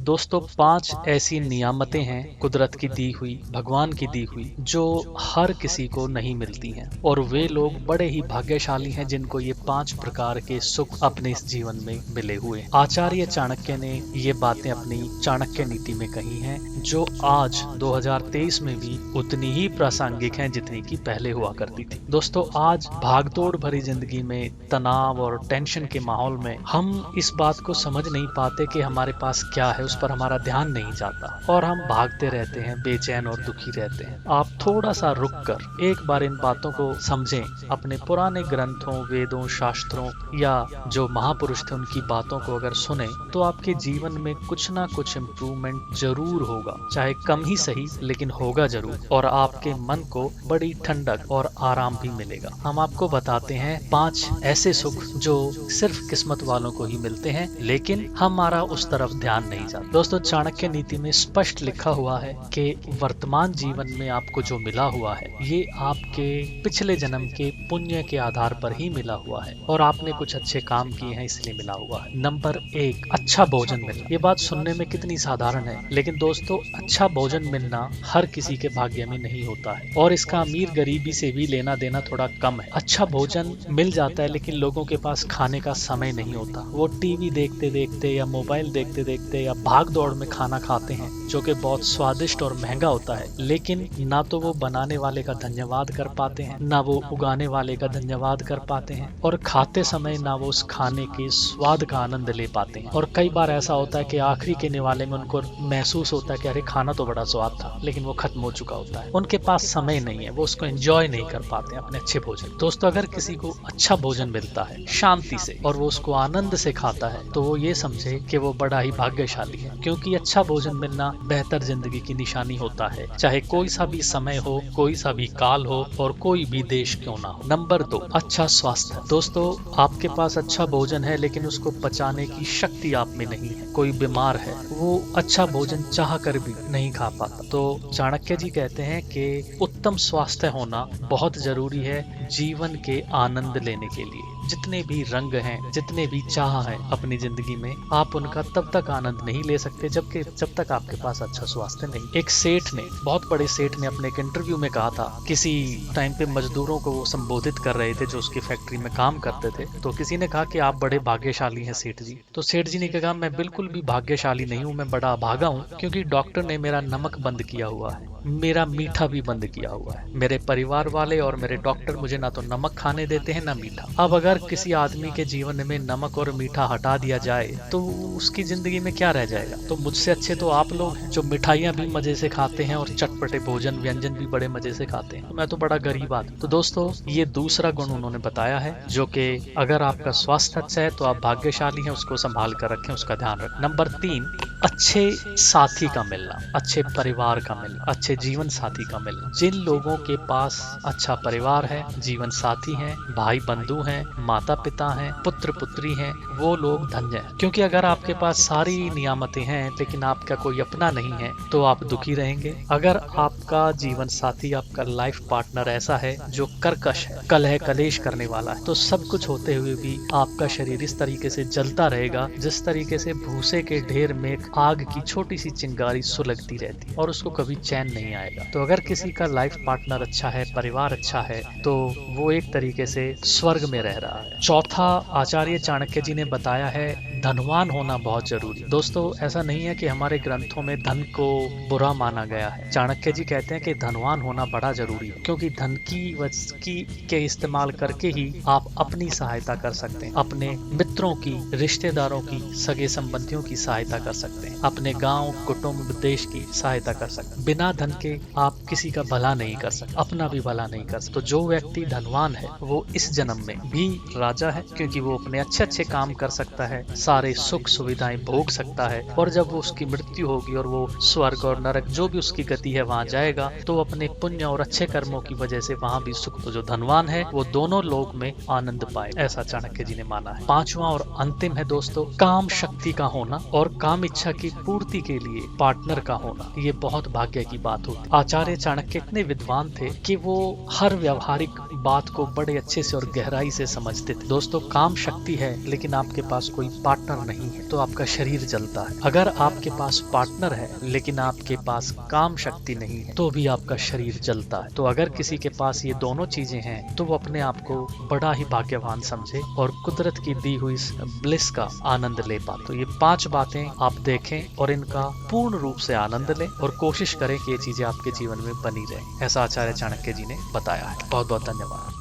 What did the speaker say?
दोस्तों 5 ऐसी नियामतें हैं कुदरत की दी हुई, भगवान की दी हुई, जो हर किसी को नहीं मिलती हैं और वे लोग बड़े ही भाग्यशाली हैं जिनको ये 5 प्रकार के सुख अपने इस जीवन में मिले हुए हैं। आचार्य चाणक्य ने ये बातें अपनी चाणक्य नीति में कही हैं, जो आज 2023 में भी उतनी ही प्रासंगिक हैं जितनी की पहले हुआ करती थी। दोस्तों आज भागदौड़ भरी जिंदगी में तनाव और टेंशन के माहौल में हम इस बात को समझ नहीं पाते कि हमारे पास क्या है, उस पर हमारा ध्यान नहीं जाता और हम भागते रहते हैं, बेचैन और दुखी रहते हैं। आप थोड़ा सा रुक कर एक बार इन बातों को समझें, अपने पुराने ग्रंथों, वेदों, शास्त्रों या जो महापुरुष थे उनकी बातों को अगर सुने तो आपके जीवन में कुछ ना कुछ इम्प्रूवमेंट जरूर होगा, चाहे कम ही सही लेकिन होगा जरूर, और आपके मन को बड़ी ठंडक और आराम भी मिलेगा। हम आपको बताते हैं 5 ऐसे सुख जो सिर्फ किस्मत वालों को ही मिलते हैं, लेकिन हमारा उस तरफ ध्यान नहीं जाता। दोस्तों चाणक्य नीति में स्पष्ट लिखा हुआ है कि वर्तमान जीवन में आपको जो मिला हुआ है ये आपके पिछले जन्म के पुण्य के आधार पर ही मिला हुआ है और आपने कुछ अच्छे काम किए हैं इसलिए मिला हुआ है। नंबर 1, अच्छा भोजन मिलना। ये बात सुनने में कितनी साधारण है, लेकिन दोस्तों अच्छा भोजन मिलना हर किसी के भाग्य में नहीं होता है और इसका अमीर गरीबी से भी लेना देना थोड़ा कम है। अच्छा भोजन मिल जाता है लेकिन लोगों के पास खाने का समय नहीं होता। वो टीवी देखते देखते या मोबाइल देखते देखते या भाग दौड़ में खाना खाते हैं जो कि बहुत स्वादिष्ट और महंगा होता है, लेकिन ना तो वो बनाने वाले का धन्यवाद कर पाते हैं, ना वो उगाने वाले का धन्यवाद कर पाते हैं और खाते समय ना वो उस खाने के स्वाद का आनंद ले पाते हैं। और कई बार ऐसा होता है कि आखिरी के निवाले में उनको महसूस होता है कि अरे खाना तो बड़ा स्वाद था, लेकिन वो खत्म हो चुका होता है। उनके पास समय नहीं है, वो उसको एंजॉय नहीं कर पाते अपने अच्छे भोजन। दोस्तों अगर किसी को अच्छा भोजन मिलता है शांति से और वो उसको आनंद से खाता है तो वो ये समझे कि वो बड़ा ही भाग्यशाली है, क्योंकि अच्छा भोजन मिलना बेहतर जिंदगी की निशानी होता है, चाहे कोई सा भी समय हो, कोई सा भी काल हो और कोई भी देश क्यों ना हो। नंबर 2, अच्छा स्वास्थ्य। दोस्तों आपके पास अच्छा भोजन है लेकिन उसको पचाने की शक्ति आप में नहीं है, कोई बीमार है, वो अच्छा भोजन चाह कर भी नहीं खा पाता, तो चाणक्य जी कहते हैं कि उत्तम स्वास्थ्य होना बहुत जरूरी है जीवन के आनंद लेने के लिए। जितने भी रंग हैं, जितने भी चाह हैं अपनी जिंदगी में, आप उनका तब तक आनंद नहीं ले सकते जब तक आपके पास अच्छा स्वास्थ्य नहीं। एक सेठ ने, बहुत बड़े सेठ ने अपने एक इंटरव्यू में कहा था, किसी टाइम पे मजदूरों को वो संबोधित कर रहे थे जो उसकी फैक्ट्री में काम करते थे, तो किसी ने कहा कि आप बड़े भाग्यशाली हैं सेठ जी। तो सेठ जी ने कहा मैं बिल्कुल भी भाग्यशाली नहीं हूँ, मैं बड़ा अभागा हूँ, क्योंकि डॉक्टर ने मेरा नमक बंद किया हुआ है, मेरा मीठा भी बंद किया हुआ है। मेरे परिवार वाले और मेरे डॉक्टर मुझे ना तो नमक खाने देते हैं ना मीठा। अब अगर किसी आदमी के जीवन में नमक और मीठा हटा दिया जाए तो उसकी जिंदगी में क्या रह जाएगा। तो मुझसे अच्छे तो आप लोग हैं जो मिठाइयाँ भी मजे से खाते हैं और चटपटे भोजन व्यंजन भी बड़े मजे से खाते हैं, तो मैं तो बड़ा गरीब आदमी। तो दोस्तों ये दूसरा गुण उन्होंने बताया है, जो कि अगर आपका स्वास्थ्य अच्छा है तो आप भाग्यशाली हैं, उसको संभाल कर रखें, उसका ध्यान रखें। नंबर 3, अच्छे साथी का मिलना, अच्छे परिवार का मिलना, अच्छे जीवन साथी का मिलना। जिन लोगों के पास अच्छा परिवार है, जीवन साथी हैं, भाई बंधु हैं, माता पिता हैं, पुत्र पुत्री हैं, वो लोग धन्य हैं, क्योंकि अगर आपके पास सारी नियामतें हैं लेकिन आपका कोई अपना नहीं है तो आप दुखी रहेंगे। अगर आपका जीवन साथी, आपका लाइफ पार्टनर ऐसा है जो कर्कश है, कलह कलेश करने वाला है, तो सब कुछ होते हुए भी आपका शरीर इस तरीके से जलता रहेगा जिस तरीके से भूसे के ढेर में आग की छोटी सी चिंगारी सुलगती रहती है और उसको कभी चैन नहीं आएगा। तो अगर किसी का लाइफ पार्टनर अच्छा है, परिवार अच्छा है, तो वो एक तरीके से स्वर्ग में रह रहा है। चौथा, आचार्य चाणक्य जी ने बताया है धनवान होना बहुत जरूरी। दोस्तों ऐसा नहीं है कि हमारे ग्रंथों में धन को बुरा माना गया है। चाणक्य जी कहते हैं कि धनवान होना बड़ा जरूरी है, क्योंकि धन के इस्तेमाल करके ही आप अपनी सहायता कर सकते हैं, अपने मित्रों की, रिश्तेदारों की, सगे संबंधियों की सहायता कर सकते हैं, अपने गांव, कुटुंब, देश की सहायता कर सकते हैं। बिना धन के आप किसी का भला नहीं कर सकते, अपना भी भला नहीं कर सकते। तो जो व्यक्ति धनवान है वो इस जन्म में भी राजा है, क्योंकि वो अपने अच्छे अच्छे काम कर सकता है, सारे सुख सुविधाएं भोग सकता है, और जब वो उसकी मृत्यु होगी और वो स्वर्ग और नरक जो भी उसकी गति है वहां जाएगा, तो अपने पुण्य और अच्छे कर्मों की वजह से वहां भी सुख। तो जो धनवान है वो दोनों लोक में आनंद पाए, ऐसा चाणक्य जी ने माना है। पांचवा और अंतिम है दोस्तों, काम शक्ति का होना और काम इच्छा की पूर्ति के लिए पार्टनर का होना। ये बहुत भाग्य की बात होती। आचार्य चाणक्य इतने विद्वान थे कि वो हर व्यवहारिक बात को बड़े अच्छे से और गहराई से समझते थे। दोस्तों काम शक्ति है लेकिन आपके पास कोई पार्टनर पार्टनर नहीं है तो आपका शरीर जलता है। अगर आपके पास पार्टनर है लेकिन आपके पास काम शक्ति नहीं है तो भी आपका शरीर जलता है। तो अगर किसी के पास ये दोनों चीजें हैं तो वो अपने आप को बड़ा ही भाग्यवान समझे और कुदरत की दी हुई ब्लिस का आनंद ले पाए। तो ये 5 बातें आप देखें और इनका पूर्ण रूप से आनंद लें और कोशिश करें कि ये चीजें आपके जीवन में बनी रहे। ऐसा आचार्य चाणक्य जी ने बताया है। बहुत बहुत धन्यवाद।